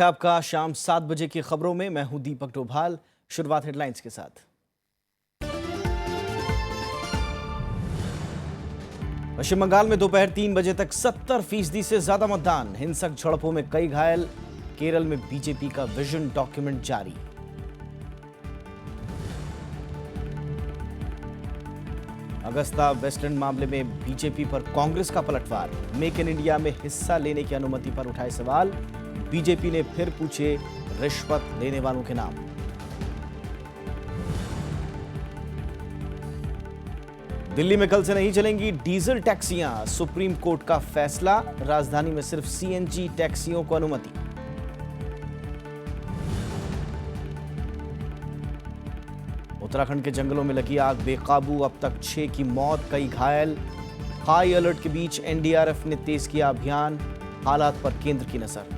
आपका शाम 7 बजे की खबरों में मैं हूं दीपक डोभाल। शुरुआत हेडलाइंस के साथ। पश्चिम बंगाल में दोपहर 3 बजे तक 70% से ज्यादा मतदान। हिंसक झड़पों में कई घायल। केरल में बीजेपी का विजन डॉक्यूमेंट जारी। अगस्ता वेस्टलैंड मामले में बीजेपी पर कांग्रेस का पलटवार। मेक इन इंडिया में हिस्सा लेने की अनुमति पर उठाए सवाल। बीजेपी ने फिर पूछे रिश्वत लेने वालों के नाम। दिल्ली में कल से नहीं चलेंगी डीजल टैक्सियां। सुप्रीम कोर्ट का फैसला। राजधानी में सिर्फ सीएनजी टैक्सियों को अनुमति। उत्तराखंड के जंगलों में लगी आग बेकाबू। अब तक 6 की मौत, कई घायल। हाई अलर्ट के बीच एनडीआरएफ ने तेज किया अभियान। हालात पर केंद्र की नजर।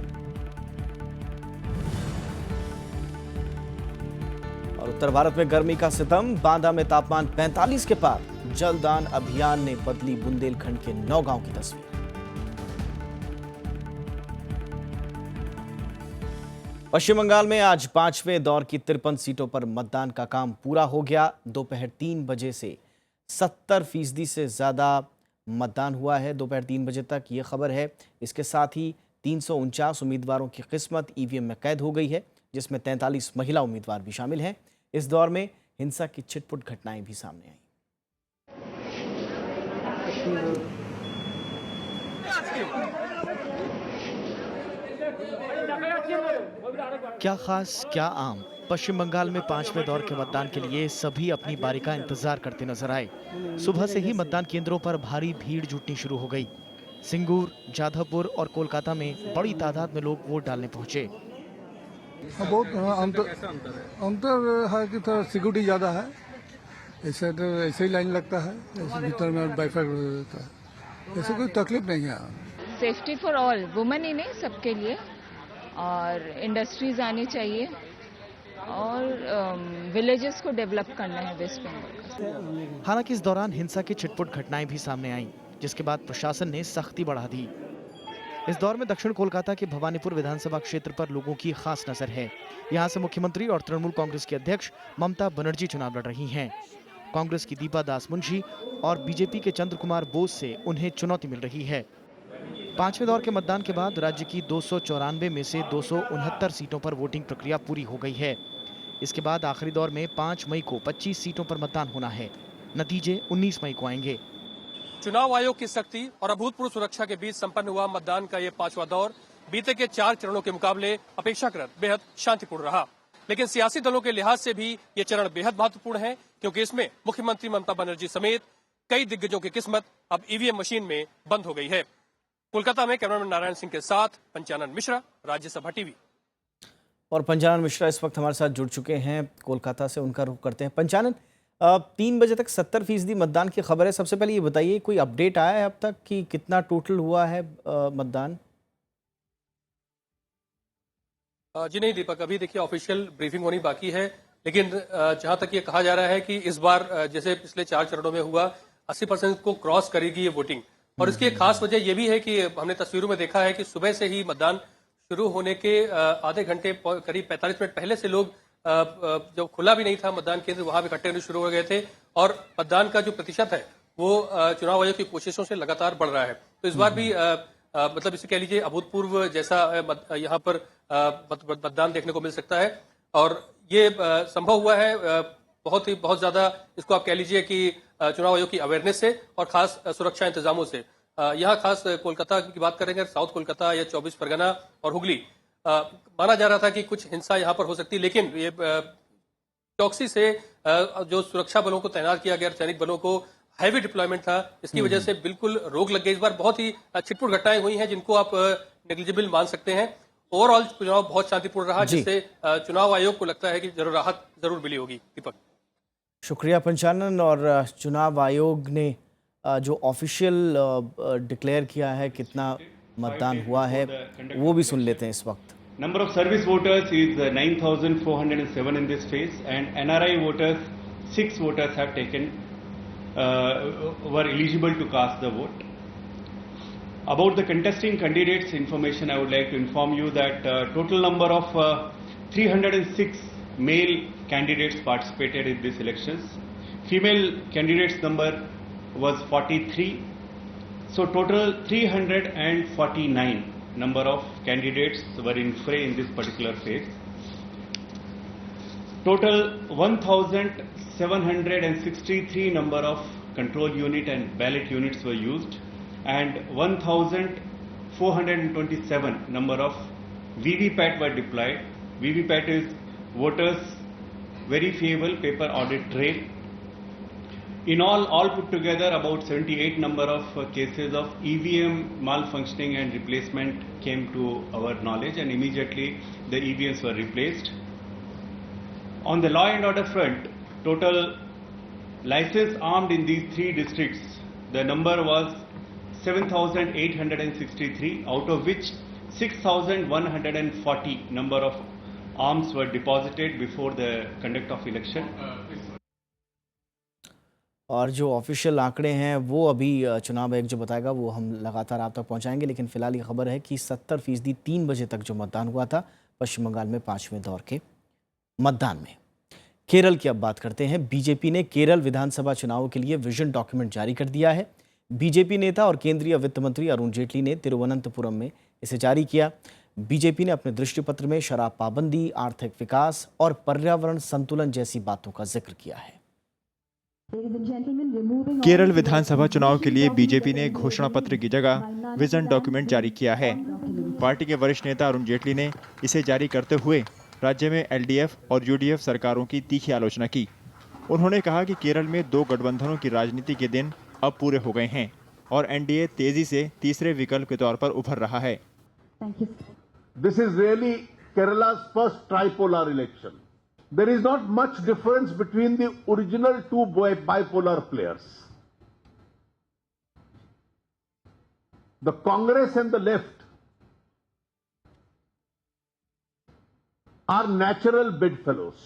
और उत्तर भारत में गर्मी का सितम। बांदा में तापमान 45 के पार। जलदान अभियान ने बदली बुंदेलखंड के 9 गांव की तस्वीर। पश्चिम बंगाल में आज 5वें दौर की 53 सीटों पर मतदान का काम पूरा हो गया। दोपहर 3 बजे से 70% से ज्यादा मतदान हुआ है। दोपहर 3 बजे तक ये खबर है। इसके साथ ही 349 उम्मीदवारों की किस्मत ईवीएम में कैद हो गई है, जिसमें 43 महिला उम्मीदवार भी शामिल हैं। इस दौर में हिंसा की छिटपुट घटनाएं भी सामने आई। क्या खास, क्या आम। पश्चिम बंगाल में 5वें दौर के मतदान के लिए सभी अपनी बारी का इंतजार करते नजर आए। सुबह से ही मतदान केंद्रों पर भारी भीड़ जुटनी शुरू हो गई। सिंगूर, जाधवपुर और कोलकाता में बड़ी तादाद में लोग वोट डालने पहुंचे। बहुत अंतर है कि थोड़ा सिक्योरिटी ज़्यादा है। ऐसे तो ऐसे ही लाइन लगता है, ऐसे भीतर में वाईफाई रहता है। ऐसे कोई तकलीफ नहीं है। सेफ्टी फॉर ऑल, वुमेन ही नहीं, सबके लिए। और इंडस्ट्रीज आनी चाहिए और विलेजेस को डेवलप करना है वेस्ट बंगाल। हालांकि इस दौरान हिंसा की छिटपुट घटनाएं भी सामने आईं, जिसके बाद प्रशासन ने सख्ती बढ़ा दी। इस दौर में दक्षिण कोलकाता के भवानीपुर विधानसभा क्षेत्र पर लोगों की खास नजर है। यहां से मुख्यमंत्री और तृणमूल कांग्रेस की अध्यक्ष ममता बनर्जी चुनाव लड़ रही हैं। कांग्रेस की दीपा दास मुंशी और बीजेपी के चंद्र कुमार बोस से उन्हें चुनौती मिल रही है। 5वें दौर के मतदान के बाद राज्य की 294 में से 269 सीटों पर वोटिंग प्रक्रिया पूरी हो गई है। इसके बाद आखिरी दौर में 5 मई को 25 सीटों पर मतदान होना है। नतीजे 19 मई को आएंगे। चुनाव आयोग की सख्ती और अभूतपूर्व सुरक्षा के बीच संपन्न हुआ मतदान का ये 5वां दौर बीते के 4 चरणों के मुकाबले अपेक्षाकृत बेहद शांतिपूर्ण रहा। लेकिन सियासी दलों के लिहाज से भी ये चरण बेहद महत्वपूर्ण है, क्योंकि इसमें मुख्यमंत्री ममता बनर्जी समेत कई दिग्गजों की किस्मत अब ईवीएम मशीन में बंद हो गई है। कोलकाता में कैमरामैन नारायण सिंह के साथ पंचानन मिश्रा, राज्यसभा टीवी। और पंचानन मिश्रा इस वक्त हमारे साथ जुड़ चुके हैं कोलकाता से। उनका रुख करते हैं। पंचानन, 3 बजे तक 70% मतदान की खबर है। सबसे पहले ये बताइए, कोई अपडेट आया है अब तक कि कितना टोटल हुआ है मतदान? जी नहीं दीपक, अभी देखिए ऑफिशियल ब्रीफिंग होनी बाकी है। लेकिन जहां तक ये कहा जा रहा है कि इस बार जैसे पिछले 4 चरणों में हुआ, 80% को क्रॉस करेगी ये वोटिंग। और इसकी एक खास वजह यह भी है कि हमने तस्वीरों में देखा है कि सुबह से ही मतदान शुरू होने के आधे घंटे करीब 45 मिनट पहले से लोग जब खुला भी नहीं था मतदान केंद्र, वहां भी इकट्ठे होने शुरू हो गए थे। और मतदान का जो प्रतिशत है वो चुनाव आयोग की कोशिशों से लगातार बढ़ रहा है। तो इस बार भी मतलब इसे कह लीजिए अभूतपूर्व जैसा यहाँ पर मतदान देखने को मिल सकता है। और ये संभव हुआ है बहुत ज्यादा, इसको आप कह लीजिए कि चुनाव आयोग की अवेयरनेस से और खास सुरक्षा इंतजामों से। यहाँ खास कोलकाता की बात करेंगे, साउथ कोलकाता या 24 परगना और हुगली, माना जा रहा था कि कुछ हिंसा यहाँ पर हो सकती है। लेकिन ये चौकसी से जो सुरक्षा बलों को तैनात किया गया, सैनिक बलों को हैवी डिप्लॉयमेंट था, इसकी वजह से बिल्कुल रोक लग गई। इस बार बहुत ही छिटपुट घटनाएं हुई हैं जिनको आप नेग्लिजिबल मान सकते हैं। ओवरऑल चुनाव बहुत शांतिपूर्ण रहा, जिससे चुनाव आयोग को लगता है कि जरूर राहत जरूर मिली होगी। दीपक, शुक्रिया पंचानन। और चुनाव आयोग ने जो ऑफिशियल डिक्लेयर किया है कितना मतदान हुआ है वो भी सुन लेते हैं इस वक्त। Number of service voters is 9,407 in this phase, and NRI voters, 6 voters have taken, were eligible to cast the vote. About the contesting candidates information, I would like to inform you that total number of 306 male candidates participated in these elections. Female candidates number was 43. So total 349 number of candidates were in fray in this particular phase. Total 1,763 number of control unit and ballot units were used, and 1,427 number of VVPAT were deployed. VVPAT is voters verifiable paper audit trail. In all put together, about 78 number of cases of EVM malfunctioning and replacement came to our knowledge, and immediately the EVMs were replaced. On the law and order front, total license armed in these three districts, the number was 7,863, out of which 6,140 number of arms were deposited before the conduct of election. और जो official आंकड़े हैं वो अभी चुनाव आयोग जो बताएगा वो हम लगातार आप तक पहुंचाएंगे, लेकिन फिलहाल ये खबर है कि 70% 3 बजे तक जो मतदान हुआ था पश्चिम बंगाल में 5वें दौर के मतदान में। केरल की अब बात करते हैं। बीजेपी ने केरल विधानसभा चुनाव के लिए विजन डॉक्यूमेंट जारी कर दिया है। बीजेपी नेता और केंद्रीय वित्त मंत्री अरुण जेटली ने तिरुवनंतपुरम में इसे जारी किया। बीजेपी ने अपने दृष्टिपत्र में शराब पाबंदी, आर्थिक विकास और पर्यावरण संतुलन जैसी बातों का जिक्र किया है। केरल विधानसभा चुनाव के लिए बीजेपी ने घोषणा पत्र की जगह विजन डॉक्यूमेंट जारी किया है। पार्टी के वरिष्ठ नेता अरुण जेटली ने इसे जारी करते हुए राज्य में एलडीएफ और यूडीएफ सरकारों की तीखी आलोचना की। उन्होंने कहा कि केरल में 2 गठबंधनों की राजनीति के दिन अब पूरे हो गए हैं और एनडीए तेजी से तीसरे विकल्प के तौर पर उभर रहा है। This is really Kerala's first tripolar election. There is not much difference between the original two bipolar players. The Congress and the left are natural bedfellows.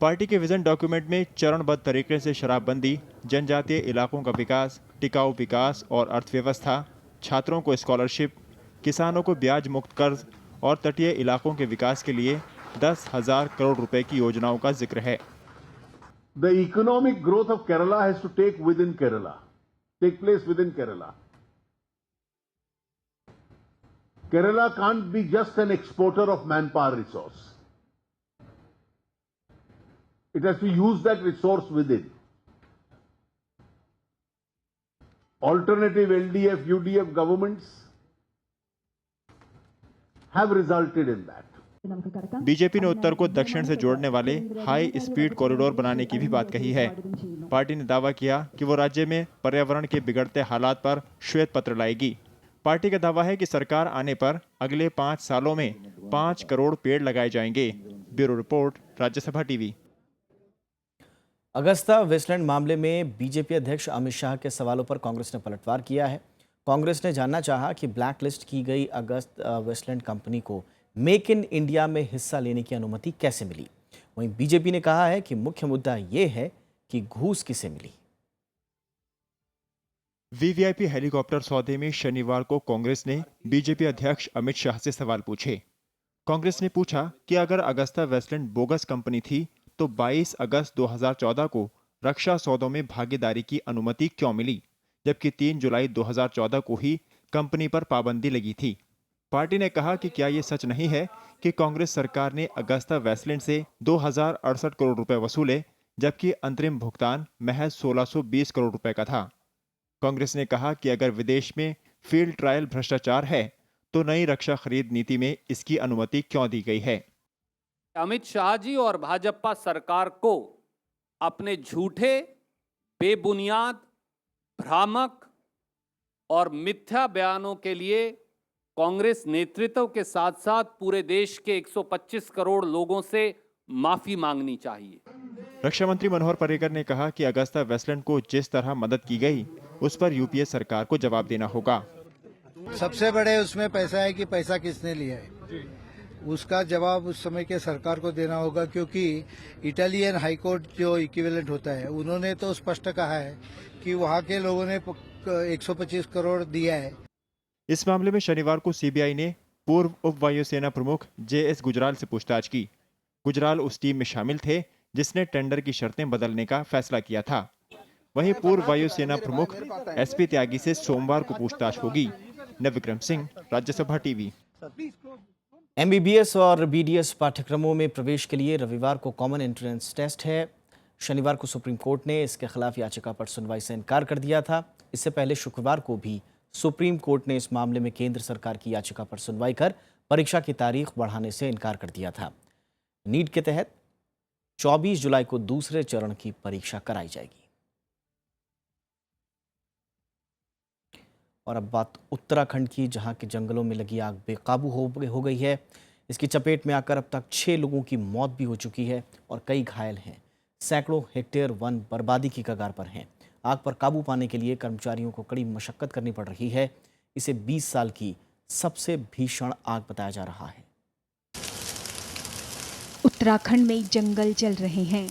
Party के विजन डॉक्यूमेंट में चरणबद्ध तरीके से शराबबंदी, जनजातीय इलाकों का विकास, टिकाऊ विकास और अर्थव्यवस्था, छात्रों को स्कॉलरशिप, किसानों को ब्याज मुक्त कर्ज और तटीय इलाकों के विकास के लिए 10,000 करोड़ रुपए की योजनाओं का जिक्र है। The economic growth of Kerala has to take place within Kerala. Kerala can't be just an exporter of manpower resource. It has to use that resource within. Alternative LDF, UDF governments have resulted in that. BJP ने उत्तर को दक्षिण से जोड़ने वाले high speed corridor बनाने की भी बात कही है। पार्टी ने दावा किया कि वो राज्य में पर्यावरण के बिगड़ते हालात पर श्वेत पत्र लाएगी। पार्टी का दावा है कि सरकार आने पर अगले 5 सालों में 5 करोड़ पेड़ लगाए जाएंगे। Bureau report, Rajya Sabha TV. Agusta Westland मामले में बीजेपी अध्यक्ष अमित शाह के सवालों पर कांग्रेस ने पलटवार किया है। कांग्रेस ने जानना चाहा कि ब्लैकलिस्ट की गई अगस्ता वेस्टलैंड कंपनी को मेक इन इंडिया में हिस्सा लेने की अनुमति कैसे मिली। वहीं बीजेपी ने कहा है कि मुख्य मुद्दा ये है कि घूस किसे मिली। वीवीआईपी हेलीकॉप्टर सौदे में शनिवार को कांग्रेस ने बीजेपी अध्यक्ष अमित शाह से सवाल पूछे। कांग्रेस ने पूछा कि अगर अगस्ता वेस्टलैंड बोगस कंपनी थी तो 22 अगस्त 2014 को रक्षा सौदों में भागीदारी की अनुमति क्यों मिली, जबकि 3 जुलाई 2014 को ही कंपनी पर पाबंदी लगी थी। पार्टी ने कहा कि क्या ये सच नहीं है कि कांग्रेस सरकार ने अगस्ता वेस्टलैंड से 2068 करोड़ रुपए वसूले, जबकि अंतरिम भुगतान महज 1620 करोड़ रुपए का था। कांग्रेस ने कहा कि अगर विदेश में फील्ड ट्रायल भ्रष्टाचार है तो नई रक्षा खरीद नीति में इसकी अनुमति क्यों दी गई है। अमित शाह जी और भाजपा सरकार को अपने झूठे, बेबुनियाद, भ्रामक और मिथ्या बयानों के लिए कांग्रेस नेतृत्व के साथ साथ पूरे देश के 125 करोड़ लोगों से माफी मांगनी चाहिए। रक्षा मंत्री मनोहर पर्रिकर ने कहा कि अगस्ता वेस्टलैंड को जिस तरह मदद की गई उस पर यूपीए सरकार को जवाब देना होगा। सबसे बड़े उसमें पैसा है कि पैसा किसने लिया है, उसका जवाब उस समय के सरकार को देना होगा, क्योंकि इटालियन हाईकोर्ट जो इक्विवेलेंट होता है उन्होंने तो स्पष्ट कहा है कि वहाँ के लोगों ने 125 करोड़ दिया है। इस मामले में शनिवार को सीबीआई ने पूर्व उप वायुसेना प्रमुख जेएस गुजराल से पूछताछ की। गुजराल उस टीम में शामिल थे जिसने टेंडर की शर्तें बदलने का फैसला किया था। वहीं पूर्व वायुसेना प्रमुख एसपी त्यागी से सोमवार को पूछताछ होगी। नवविक्रम सिंह, राज्यसभा टीवी। एमबीबीएस और बीडीएस पाठ्यक्रमों में प्रवेश के लिए रविवार को कॉमन एंट्रेंस टेस्ट है। शनिवार को सुप्रीम कोर्ट ने इसके खिलाफ याचिका पर सुनवाई से इनकार कर दिया था। इससे पहले शुक्रवार को भी सुप्रीम कोर्ट ने इस मामले में केंद्र सरकार की याचिका पर सुनवाई कर परीक्षा की तारीख बढ़ाने से इनकार कर दिया था। नीट के तहत 24 जुलाई को दूसरे चरण की परीक्षा कराई जाएगी। और अब बात उत्तराखंड की, जहां के जंगलों में लगी आग बेकाबू हो गई है। इसकी चपेट में आकर अब तक 6 लोगों की मौत भी हो चुकी है और कई घायल हैं। सैकड़ों हेक्टेयर वन बर्बादी की कगार पर हैं। आग पर काबू पाने के लिए कर्मचारियों को कड़ी मशक्कत करनी पड़ रही है। इसे 20 साल की सबसे भीषण आग बताया जा रहा है। उत्तराखंड में जंगल जल रहे हैं।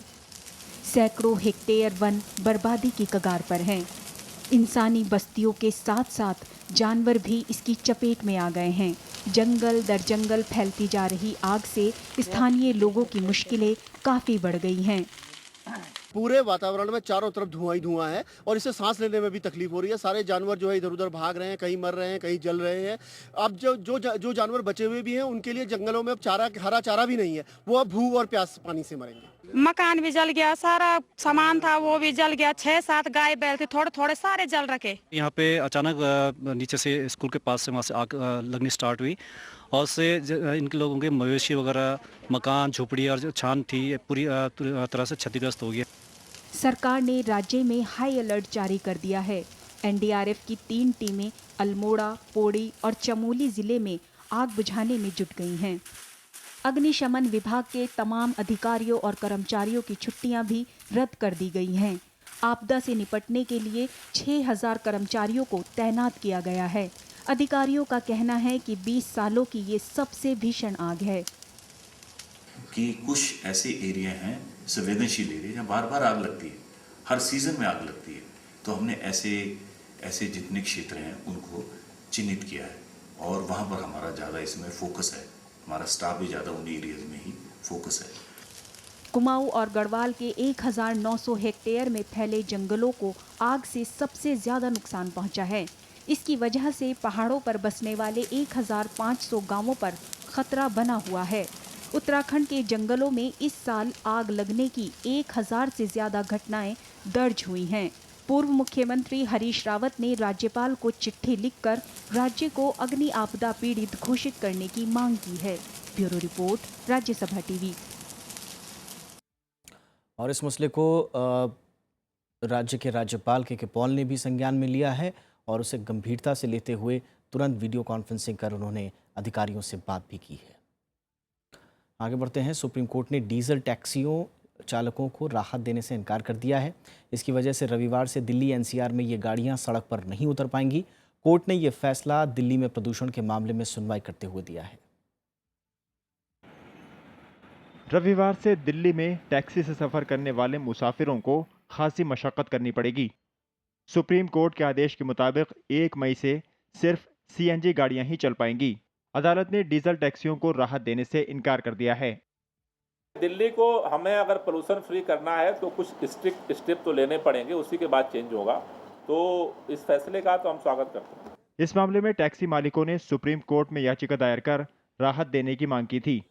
सैकड़ों हेक्टेयर वन बर्बादी की कगार पर हैं। इंसानी बस्तियों के साथ साथ जानवर भी इसकी चपेट में आ गए हैं। जंगल दर जंगल फैलती जा रही आग से स्थानीय लोगों की मुश्किलें काफ़ी बढ़ गई हैं। पूरे वातावरण में चारों तरफ धुआं ही धुआं है और इससे सांस लेने में भी तकलीफ हो रही है। सारे जानवर जो है इधर उधर भाग रहे हैं, कहीं मर रहे हैं, कहीं जल रहे हैं। अब जो जानवर बचे हुए भी हैं उनके लिए जंगलों में अब चारा, हरा चारा भी नहीं है। वो अब भूख और प्यास पानी से मरेंगे। मकान भी जल गया, सारा सामान था वो भी जल गया। 6-7 गाय बैल थे, थोड़े थोड़े सारे जल रखे। यहाँ पे अचानक नीचे से स्कूल के पास से वहाँ से आग लगनी स्टार्ट हुई और से इनके लोगों के मवेशी वगैरह, मकान, झोपड़ी और जो छान थी पूरी तरह से क्षतिग्रस्त हो गई। सरकार ने राज्य में हाई अलर्ट जारी कर दिया है। एनडीआरएफ की 3 टीमें अल्मोड़ा, पौड़ी और चमोली जिले में आग बुझाने में जुट गई हैं। अग्निशमन विभाग के तमाम अधिकारियों और कर्मचारियों की छुट्टियां भी रद्द कर दी गई हैं। आपदा से निपटने के लिए 6000 कर्मचारियों को तैनात किया गया है। अधिकारियों का कहना है कि 20 सालों की ये सबसे भीषण आग है। कि कुछ ऐसे एरिया हैं, संवेदनशील एरिया, जहाँ बार बार आग लगती है, हर सीजन में आग लगती है। तो हमने ऐसे जितने क्षेत्र हैं उनको चिन्हित किया है और वहाँ पर हमारा ज़्यादा इसमें फोकस है। हमारा स्टाफ भी ज़्यादा उन एरियाज में ही फोकस है। कुमाऊं और गढ़वाल के 1900 हेक्टेयर में फैले जंगलों को आग से सबसे ज्यादा नुकसान पहुंचा है। इसकी वजह से पहाड़ों पर बसने वाले 1500 गांवों पर खतरा बना हुआ है। उत्तराखंड के जंगलों में इस साल आग लगने की 1000 से ज्यादा घटनाएं दर्ज हुई हैं। पूर्व मुख्यमंत्री हरीश रावत ने राज्यपाल को चिट्ठी लिखकर राज्य को अग्नि आपदा पीड़ित घोषित करने की मांग की है। Bureau report, Rajya Sabha TV. और इस मसले को राज्य के राज्यपाल के पॉल ने भी संज्ञान में लिया है और उसे गंभीरता से लेते हुए तुरंत वीडियो कॉन्फ्रेंसिंग कर उन्होंने अधिकारियों से बात भी की है। आगे बढ़ते हैं। सुप्रीम कोर्ट ने डीजल टैक्सियों चालकों को राहत देने से इनकार कर दिया है। इसकी वजह से रविवार से दिल्ली एनसीआर में ये गाड़ियां सड़क पर नहीं उतर पाएंगी। कोर्ट ने यह फैसला दिल्ली में प्रदूषण के मामले में सुनवाई करते हुए दिया है। रविवार से दिल्ली में टैक्सी से सफर करने वाले मुसाफिरों को खासी मशक्कत करनी पड़ेगी। सुप्रीम कोर्ट के आदेश के मुताबिक 1 मई से सिर्फ सीएनजी गाड़ियां ही चल पाएंगी। अदालत ने डीजल टैक्सियों को राहत देने से इनकार कर दिया है। दिल्ली को हमें अगर पोल्यूशन फ्री करना है तो कुछ स्ट्रिक्ट स्टेप तो लेने पड़ेंगे, उसी के बाद चेंज होगा। तो इस फैसले का तो हम स्वागत करते हैं। इस मामले में टैक्सी मालिकों ने सुप्रीम कोर्ट में याचिका दायर कर राहत देने की मांग की थी।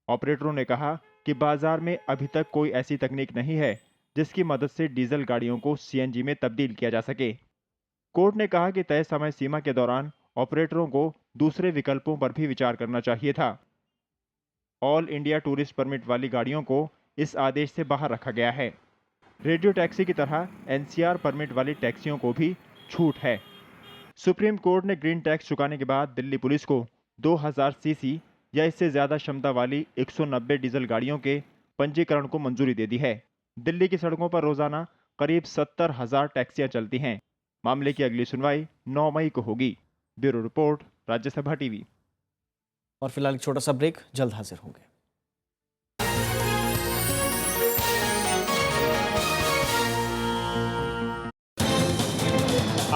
ऑपरेटरों ने कहा कि बाजार में अभी तक कोई ऐसी तकनीक नहीं है जिसकी मदद से डीजल गाड़ियों को सीएनजी में तब्दील किया जा सके। कोर्ट ने कहा कि तय समय सीमा के दौरान ऑपरेटरों को दूसरे विकल्पों पर भी विचार करना चाहिए था। ऑल इंडिया टूरिस्ट परमिट वाली गाड़ियों को इस आदेश से बाहर रखा गया है। रेडियो टैक्सी की तरह एनसीआर परमिट वाली टैक्सियों को भी छूट है। सुप्रीम कोर्ट ने ग्रीन टैक्स चुकाने के बाद दिल्ली पुलिस को 2000 सीसी या इससे ज़्यादा क्षमता वाली 190 डीजल गाड़ियों के पंजीकरण को मंजूरी दे दी है। दिल्ली की सड़कों पर रोजाना करीब 70,000 टैक्सियां चलती हैं। मामले की अगली सुनवाई 9 मई को होगी। Bureau report, Rajya Sabha TV. और फिलहाल एक छोटा सा ब्रेक, जल्द हाजिर होंगे।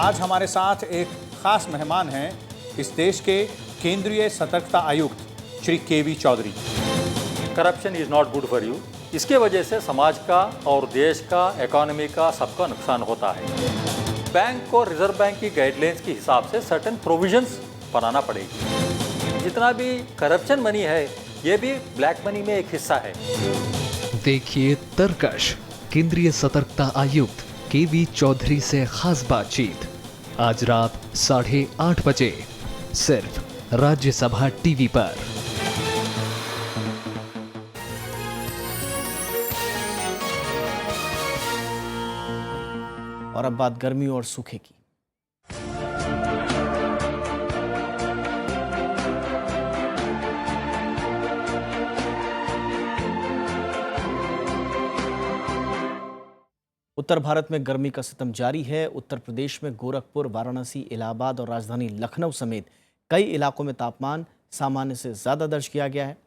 आज हमारे साथ एक खास मेहमान हैं इस देश के केंद्रीय सतर्कता आयुक्त Shri K V Chaudhary. Corruption is not good for you. इसके वजह से समाज का और देश का, इकोनॉमी का, सबका नुकसान होता है। बैंक को रिजर्व बैंक की गाइडलाइंस के हिसाब से सर्टेन प्रोविजंस बनाना पड़ेगी। जितना भी करप्शन मनी है ये भी ब्लैक मनी में एक हिस्सा है। देखिए तरकश केंद्रीय सतर्कता आयुक्त केवी चौधरी से खास बातचीत आज रात 8:30 बजे सिर्फ राज्यसभा टीवी पर। और अब बात गर्मी और सूखे की। उत्तर भारत में गर्मी का सितम जारी है। उत्तर प्रदेश में गोरखपुर, वाराणसी, इलाहाबाद और राजधानी लखनऊ समेत कई इलाकों में तापमान सामान्य से ज़्यादा दर्ज किया गया है।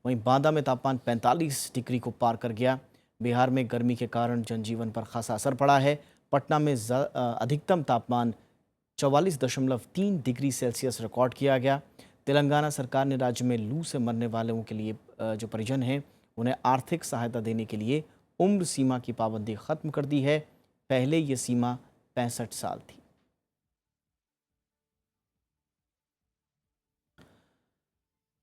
वहीं बांदा में तापमान 45 डिग्री को पार कर गया। बिहार में गर्मी के कारण जनजीवन पर खासा असर पड़ा है। पटना में अधिकतम तापमान 44.3 डिग्री सेल्सियस रिकॉर्ड किया गया। तेलंगाना सरकार ने राज्य में लू से मरने वालों के लिए जो परिजन हैं उन्हें आर्थिक सहायता देने के लिए उम्र सीमा की पाबंदी खत्म कर दी है। पहले ये सीमा 65 साल थी।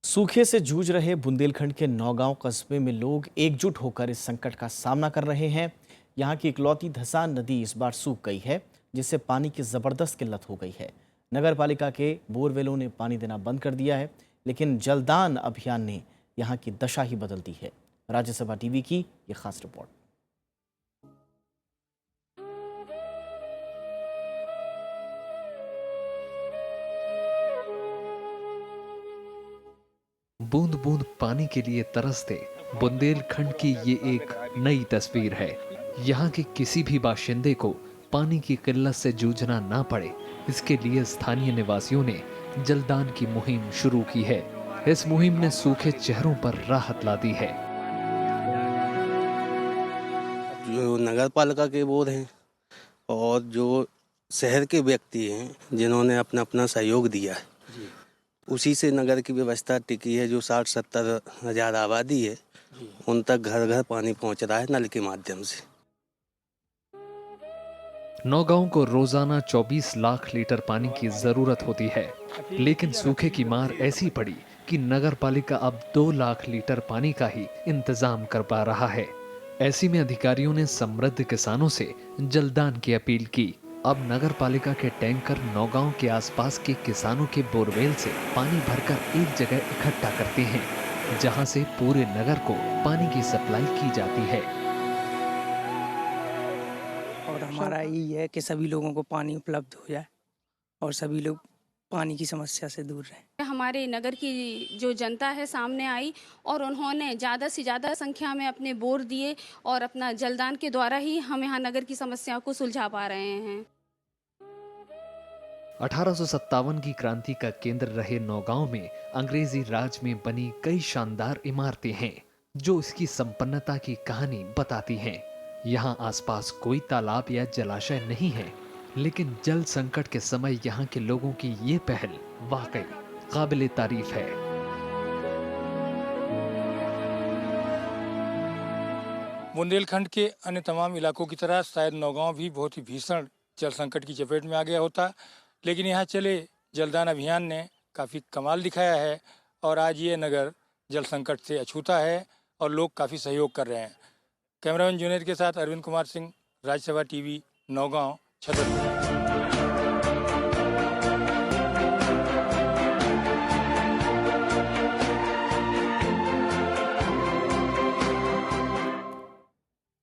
सूखे से जूझ रहे बुंदेलखंड के नौगांव कस्बे में लोग एकजुट होकर इस संकट का सामना कर रहे हैं। यहाँ की इकलौती धसान नदी इस बार सूख गई है, जिससे पानी की ज़बरदस्त किल्लत हो गई है। नगर पालिका के बोरवेलों ने पानी देना बंद कर दिया है, लेकिन जलदान अभियान ने यहाँ की दशा ही बदल दी है। राज्यसभा टीवी की ये खास रिपोर्ट। बूंद बूंद पानी के लिए तरसते बुंदेलखंड की ये एक नई तस्वीर है। यहाँ के किसी भी बाशिंदे को पानी की किल्लत से जूझना ना पड़े, इसके लिए स्थानीय निवासियों ने जलदान की मुहिम शुरू की है। इस मुहिम ने सूखे चेहरों पर राहत ला दी है। जो नगर पालिका के बोर्ड हैं और जो शहर के व्यक्ति हैं जिन्होंने अपना अपना सहयोग दिया है, उसी से नगर की व्यवस्था टिकी है। जो 60-70 हज़ार आबादी है उन तक घर घर पानी पहुंच रहा है नल के माध्यम से। नौगांव को रोजाना 24 लाख लीटर पानी की जरूरत होती है, लेकिन सूखे की मार ऐसी पड़ी कि नगर पालिका अब 2 लाख लीटर पानी का ही इंतजाम कर पा रहा है। ऐसी में अधिकारियों ने समृद्ध किसानों से जलदान की अपील की। अब नगर पालिका के टैंकर नौगांव के आसपास के किसानों के बोरवेल से पानी भरकर एक जगह इकट्ठा करते हैं, जहां से पूरे नगर को पानी की सप्लाई की जाती है। और हमारा यही है कि सभी लोगों को पानी उपलब्ध हो जाए और सभी लोग पानी की समस्या से दूर रहें। हमारे नगर की जो जनता है सामने आई और उन्होंने ज़्यादा से ज़्यादा संख्या में अपने बोर दिए और अपना जलदान के द्वारा ही हम यहाँ नगर की समस्याओं को सुलझा पा रहे हैं। 1857 की क्रांति का केंद्र रहे नौगांव में अंग्रेजी राज में बनी कई शानदार इमारतें हैं, जो इसकी संपन्नता की कहानी बताती हैं। यहाँ आसपास कोई तालाब या जलाशय नहीं है, लेकिन जल संकट के समय यहाँ के लोगों की ये पहल वाकई काबिले तारीफ है। बुंदेलखंड के अन्य तमाम इलाकों की तरह शायद नौगांव भी बहुत ही भीषण जल संकट की चपेट में आ गया होता, लेकिन यहाँ चले जलदान अभियान ने काफ़ी कमाल दिखाया है और आज ये नगर जल संकट से अछूता है और लोग काफ़ी सहयोग कर रहे हैं। कैमरामैन जूनियर के साथ अरविंद कुमार सिंह, राज्यसभा टीवी, नौगांव, छतरपुर।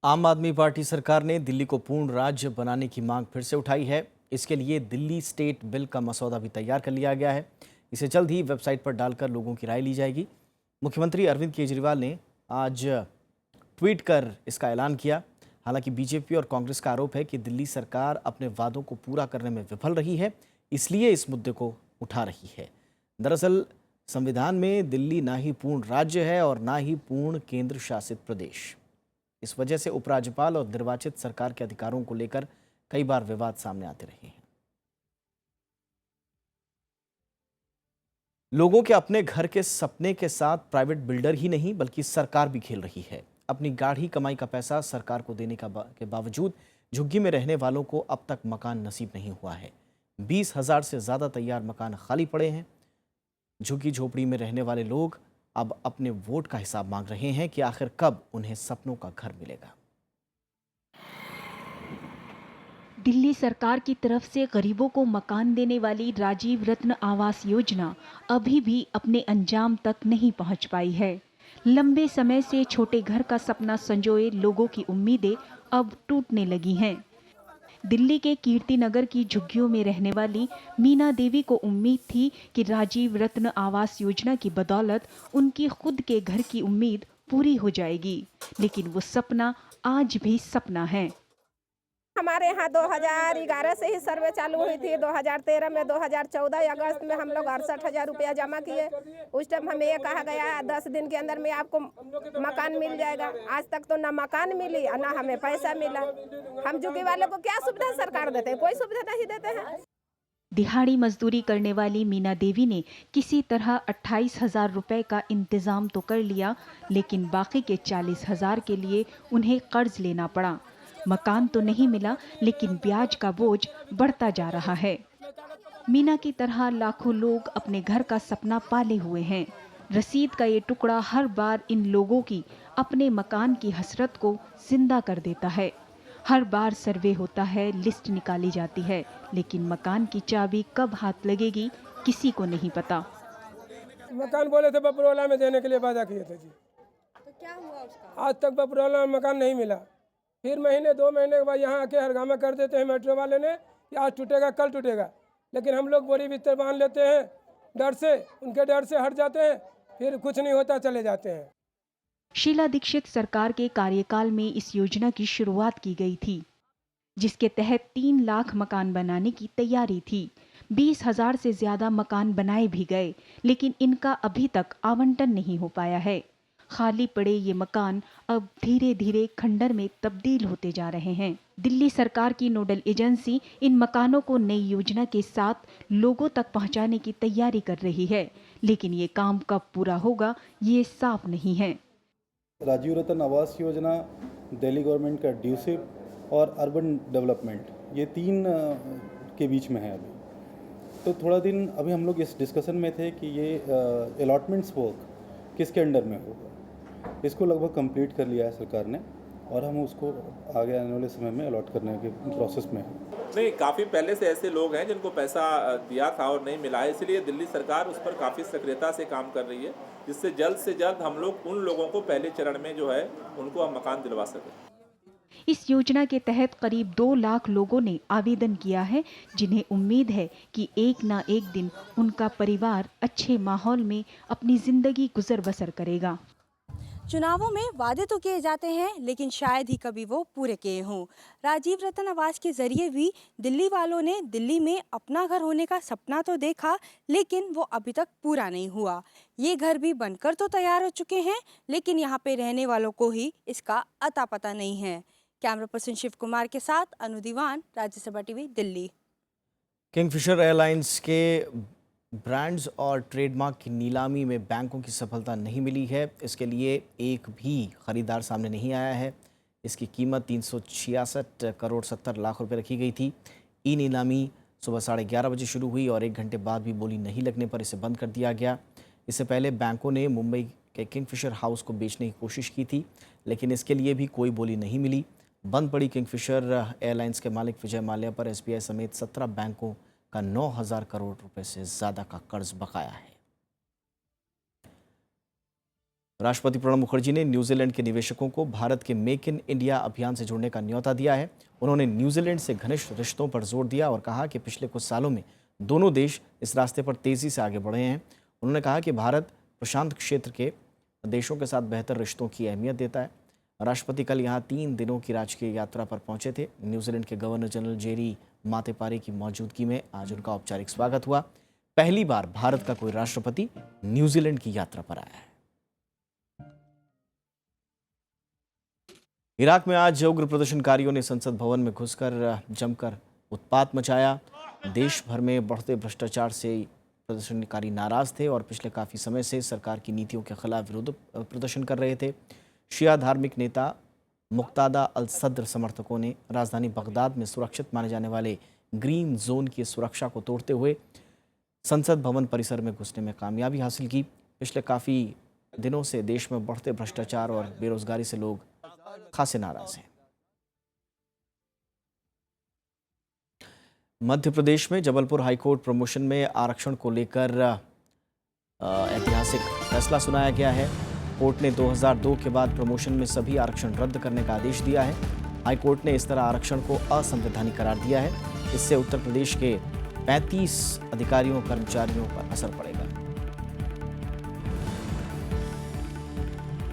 आम आदमी पार्टी सरकार ने दिल्ली को पूर्ण राज्य बनाने की मांग फिर से उठाई है। इसके लिए दिल्ली स्टेट बिल का मसौदा भी तैयार कर लिया गया है। इसे जल्द ही वेबसाइट पर डालकर लोगों की राय ली जाएगी। मुख्यमंत्री अरविंद केजरीवाल ने आज ट्वीट कर इसका ऐलान किया। हालांकि बीजेपी और कांग्रेस का आरोप है कि दिल्ली सरकार अपने वादों को पूरा करने में विफल रही है, इसलिए इस मुद्दे को उठा रही है। दरअसल संविधान में दिल्ली ना ही पूर्ण राज्य है और ना ही पूर्ण केंद्र शासित प्रदेश। इस वजह से उपराज्यपाल और निर्वाचित सरकार के अधिकारों को लेकर कई बार विवाद सामने आते रहे हैं। लोगों के अपने घर के सपने के साथ प्राइवेट बिल्डर ही नहीं बल्कि सरकार भी खेल रही है। अपनी गाढ़ी कमाई का पैसा सरकार को देने के बावजूद झुग्गी में रहने वालों को अब तक मकान नसीब नहीं हुआ है। 20,000 से ज़्यादा तैयार मकान खाली पड़े हैं। झुग्गी झोपड़ी में रहने वाले लोग अब अपने वोट का हिसाब मांग रहे हैं कि आखिर कब उन्हें सपनों का घर मिलेगा। दिल्ली सरकार की तरफ से गरीबों को मकान देने वाली राजीव रत्न आवास योजना अभी भी अपने अंजाम तक नहीं पहुंच पाई है। लंबे समय से छोटे घर का सपना संजोए लोगों की उम्मीदें अब टूटने लगी हैं। दिल्ली के कीर्ति नगर की झुग्गियों में रहने वाली मीना देवी को उम्मीद थी कि राजीव रत्न आवास योजना की बदौलत उनकी खुद के घर की उम्मीद पूरी हो जाएगी, लेकिन वो सपना आज भी सपना है। हमारे यहाँ 2011 से ही सर्वे चालू हुई थी। 2013 में 2014 अगस्त में हम लोग 68,000 रुपया जमा किए। उस टाइम हमें ये कहा गया 10 दिन के अंदर में आपको मकान मिल जाएगा। आज तक तो ना मकान मिली और ना हमें पैसा मिला। हम झुग्गी वालों को क्या सुविधा सरकार देते हैं? कोई सुविधा नहीं देते हैं। दिहाड़ी मजदूरी करने वाली मीना देवी ने किसी तरह 28,000 रुपए का इंतजाम तो कर लिया, लेकिन बाकी के 40,000 के लिए उन्हें कर्ज लेना पड़ा। मकान तो नहीं मिला, लेकिन ब्याज का बोझ बढ़ता जा रहा है। मीना की तरह लाखों लोग अपने घर का सपना पाले हुए हैं। रसीद का ये टुकड़ा हर बार इन लोगों की अपने मकान की हसरत को जिंदा कर देता है। हर बार सर्वे होता है, लिस्ट निकाली जाती है, लेकिन मकान की चाबी कब हाथ लगेगी किसी को नहीं पता। मकान बोले थे बपरोला में देने के लिए वादा किए थे जी, तो क्या हुआ उसका? आज तक बपरोला में मकान नहीं मिला। फिर महीने 2 महीने के बाद यहाँ आके हरगामा कर देते हैं मेट्रो वाले ने कि आज टूटेगा कल टूटेगा, लेकिन हम लोग बोरी बिस्तर बांध लेते हैं डर से, उनके डर से हट जाते हैं, फिर कुछ नहीं होता चले जाते हैं। शीला दीक्षित सरकार के कार्यकाल में इस योजना की शुरुआत की गई थी, जिसके तहत 3 लाख मकान बनाने की तैयारी थी। 20,000 से ज्यादा मकान बनाए भी गए, लेकिन इनका अभी तक आवंटन नहीं हो पाया है। खाली पड़े ये मकान अब धीरे धीरे खंडर में तब्दील होते जा रहे हैं। दिल्ली सरकार की नोडल एजेंसी इन मकानों को नई योजना के साथ लोगों तक पहुंचाने की तैयारी कर रही है, लेकिन ये काम कब पूरा होगा ये साफ नहीं है। राजीव रतन आवास योजना, दिल्ली गवर्नमेंट का ड्यूसिप और अर्बन डेवलपमेंट, ये 3 के बीच में है अभी। तो थोड़ा दिन अभी हम लोग इस डिस्कशन में थे कि ये अलॉटमेंट्स वर्क किसके अंडर में होगा। इसको लगभग कंप्लीट कर लिया है सरकार ने और हम उसको आगे आने वाले समय में अलॉट करने के प्रोसेस में हैं। नहीं, काफ़ी पहले से ऐसे लोग हैं जिनको पैसा दिया था और नहीं मिला है, इसलिए दिल्ली सरकार उस पर काफ़ी सक्रियता से काम कर रही है, जिससे जल्द हम लोग उन लोगों को पहले चरण में जो है उनको हम मकान दिलवा सकें। इस योजना के तहत करीब 2 लाख लोगों ने आवेदन किया है, जिन्हें उम्मीद है कि एक ना एक दिन उनका परिवार अच्छे माहौल में अपनी जिंदगी गुजर बसर करेगा। चुनावों में वादे तो किए जाते हैं, लेकिन शायद ही कभी वो पूरे किए हों। राजीव रतन आवास के जरिए भी दिल्ली वालों ने दिल्ली में अपना घर होने का सपना तो देखा, लेकिन वो अभी तक पूरा नहीं हुआ। ये घर भी बनकर तो तैयार हो चुके हैं, लेकिन यहाँ पे रहने वालों को ही इसका अता पता नहीं है। कैमरा पर्सन शिव कुमार के साथ Anu Diwan, Rajya Sabha TV, Delhi. Kingfisher airlines के ब्रांड्स और ट्रेडमार्क की नीलामी में बैंकों की सफलता नहीं मिली है। इसके लिए एक भी खरीदार सामने नहीं आया है। इसकी कीमत 366 करोड़ 70 लाख रुपए रखी गई थी। ई नीलामी सुबह 11:30 बजे शुरू हुई और 1 घंटे बाद भी बोली नहीं लगने पर इसे बंद कर दिया गया। इससे पहले बैंकों ने मुंबई के किंगफिशर हाउस को बेचने की कोशिश की थी, लेकिन इसके लिए भी कोई बोली नहीं मिली। बंद पड़ी किंगफिशर एयरलाइंस के मालिक विजय माल्या पर SBI समेत 17 बैंकों का 9,000 करोड़ रुपए से ज्यादा का कर्ज बकाया है। राष्ट्रपति प्रणब मुखर्जी ने न्यूजीलैंड के निवेशकों को भारत के मेक इन इंडिया अभियान से जुड़ने का न्योता दिया है। उन्होंने न्यूजीलैंड से घनिष्ठ रिश्तों पर जोर दिया और कहा कि पिछले कुछ सालों में दोनों देश इस रास्ते पर तेजी से आगे बढ़े हैं। उन्होंने कहा कि भारत प्रशांत क्षेत्र के देशों के साथ बेहतर रिश्तों की अहमियत देता है। राष्ट्रपति कल यहाँ 3 दिनों की राजकीय यात्रा पर पहुंचे थे। न्यूजीलैंड के गवर्नर जनरल जेरी मातेपारी की मौजूदगी में आज उनका औपचारिक स्वागत हुआ। पहली बार भारत का कोई राष्ट्रपति न्यूजीलैंड की यात्रा पर आया है। इराक में आज उग्र प्रदर्शनकारियों ने संसद भवन में घुसकर जमकर उत्पात मचाया। देश भर में बढ़ते भ्रष्टाचार से प्रदर्शनकारी नाराज थे और पिछले काफ़ी समय से सरकार की नीतियों के खिलाफ विरोध प्रदर्शन कर रहे थे। शिया धार्मिक नेता मुक्तादा अल सद्र समर्थकों ने राजधानी बगदाद में सुरक्षित माने जाने वाले ग्रीन जोन की सुरक्षा को तोड़ते हुए संसद भवन परिसर में घुसने में कामयाबी हासिल की। पिछले काफ़ी दिनों से देश में बढ़ते भ्रष्टाचार और बेरोजगारी से लोग खासे नाराज हैं। मध्य प्रदेश में जबलपुर हाईकोर्ट प्रमोशन में आरक्षण को लेकर ऐतिहासिक फैसला सुनाया गया है। कोर्ट ने 2002 के बाद प्रमोशन में सभी आरक्षण रद्द करने का आदेश दिया है। हाईकोर्ट ने इस तरह आरक्षण को असंवैधानिक करार दिया है। इससे उत्तर प्रदेश के 35 अधिकारियों कर्मचारियों पर असर पड़ेगा।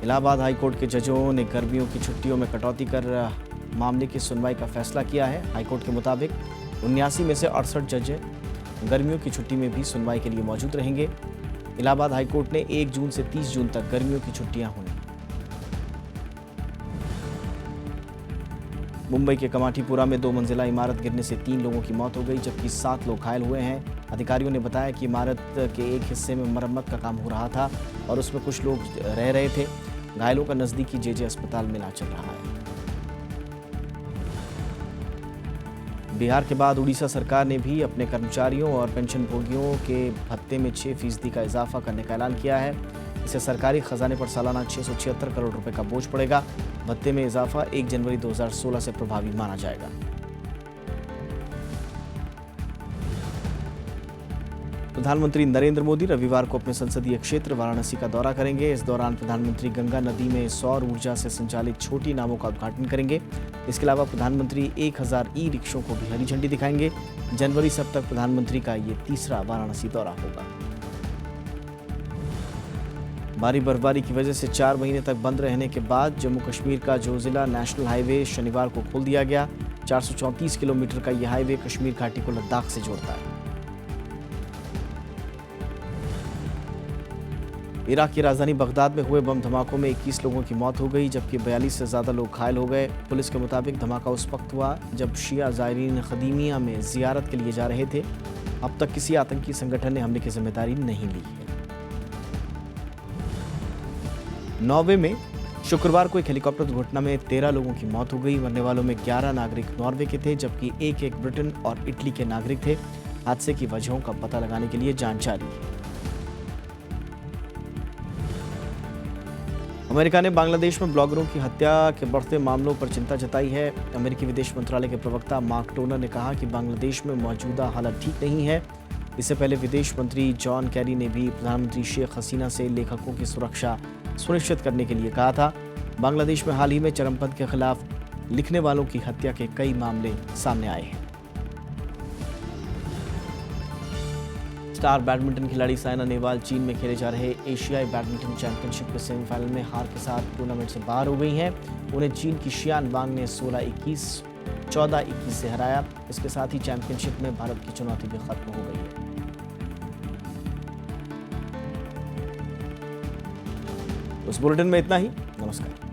इलाहाबाद हाईकोर्ट के जजों ने गर्मियों की छुट्टियों में कटौती कर मामले की सुनवाई का फैसला किया है। हाईकोर्ट के मुताबिक 79 में से 68 जज गर्मियों की छुट्टी में भी सुनवाई के लिए मौजूद रहेंगे। इलाहाबाद हाईकोर्ट ने 1 जून से 30 जून तक गर्मियों की छुट्टियां होंगी। मुंबई के कमाठीपुरा में 2 मंजिला इमारत गिरने से 3 लोगों की मौत हो गई, जबकि 7 लोग घायल हुए हैं। अधिकारियों ने बताया कि इमारत के एक हिस्से में मरम्मत का काम हो रहा था और उसमें कुछ लोग रह रहे थे। घायलों का नजदीकी जेजे अस्पताल में इलाज चल रहा है। बिहार के बाद उड़ीसा सरकार ने भी अपने कर्मचारियों और पेंशनभोगियों के भत्ते में 6% का इजाफा करने का ऐलान किया है। इससे सरकारी खजाने पर सालाना 676 करोड़ रुपए का बोझ पड़ेगा। भत्ते में इजाफा 1 जनवरी 2016 से प्रभावी माना जाएगा। प्रधानमंत्री नरेंद्र मोदी रविवार को अपने संसदीय क्षेत्र वाराणसी का दौरा करेंगे। इस दौरान प्रधानमंत्री गंगा नदी में सौर ऊर्जा से संचालित छोटी नावों का उद्घाटन करेंगे। इसके अलावा प्रधानमंत्री 1000 ई रिक्शों को भी हरी झंडी दिखाएंगे। जनवरी से अब तक प्रधानमंत्री का ये तीसरा वाराणसी दौरा होगा। भारी बर्फबारी की वजह से 4 महीने तक बंद रहने के बाद जम्मू कश्मीर का जोजिला नेशनल हाईवे शनिवार को खोल दिया गया। 434 किलोमीटर का यह हाईवे कश्मीर घाटी को लद्दाख से जोड़ता है। इराक की राजधानी बगदाद में हुए बम धमाकों में 21 लोगों की मौत हो गई, जबकि 42 से ज्यादा लोग घायल हो गए। पुलिस के मुताबिक धमाका उस वक्त हुआ जब शिया ज़ायरीन खदीमिया में जियारत के लिए जा रहे थे। अब तक किसी आतंकी संगठन ने हमले की जिम्मेदारी नहीं ली है। नॉर्वे में शुक्रवार को एक हेलीकॉप्टर दुर्घटना में 13 लोगों की मौत हो गई। मरने वालों में 11 नागरिक नॉर्वे के थे, जबकि एक ब्रिटेन और इटली के नागरिक थे। हादसे की वजहों का पता लगाने के लिए जांच जारी है। अमेरिका ने बांग्लादेश में ब्लॉगरों की हत्या के बढ़ते मामलों पर चिंता जताई है। अमेरिकी विदेश मंत्रालय के प्रवक्ता मार्क टोनर ने कहा कि बांग्लादेश में मौजूदा हालत ठीक नहीं है। इससे पहले विदेश मंत्री जॉन कैरी ने भी प्रधानमंत्री शेख हसीना से लेखकों की सुरक्षा सुनिश्चित करने के लिए कहा था। बांग्लादेश में हाल ही में चरमपंथ के खिलाफ लिखने वालों की हत्या के कई मामले सामने आए हैं। स्टार बैडमिंटन खिलाड़ी साइना नेहवाल चीन में खेले जा रहे एशियाई बैडमिंटन चैंपियनशिप के सेमीफाइनल में हार के साथ टूर्नामेंट से बाहर हो गई हैं। उन्हें चीन की शियान वांग ने 16-21, 14-21 से हराया। इसके साथ ही चैंपियनशिप में भारत की चुनौती भी खत्म हो गई है। उस बुलेटिन में इतना ही। नमस्कार।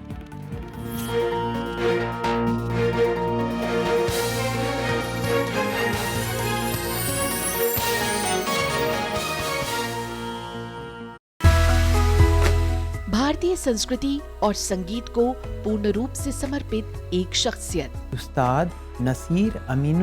भारतीय संस्कृति और संगीत को पूर्ण रूप से समर्पित एक शख्सियत उस्ताद नसीर अमीन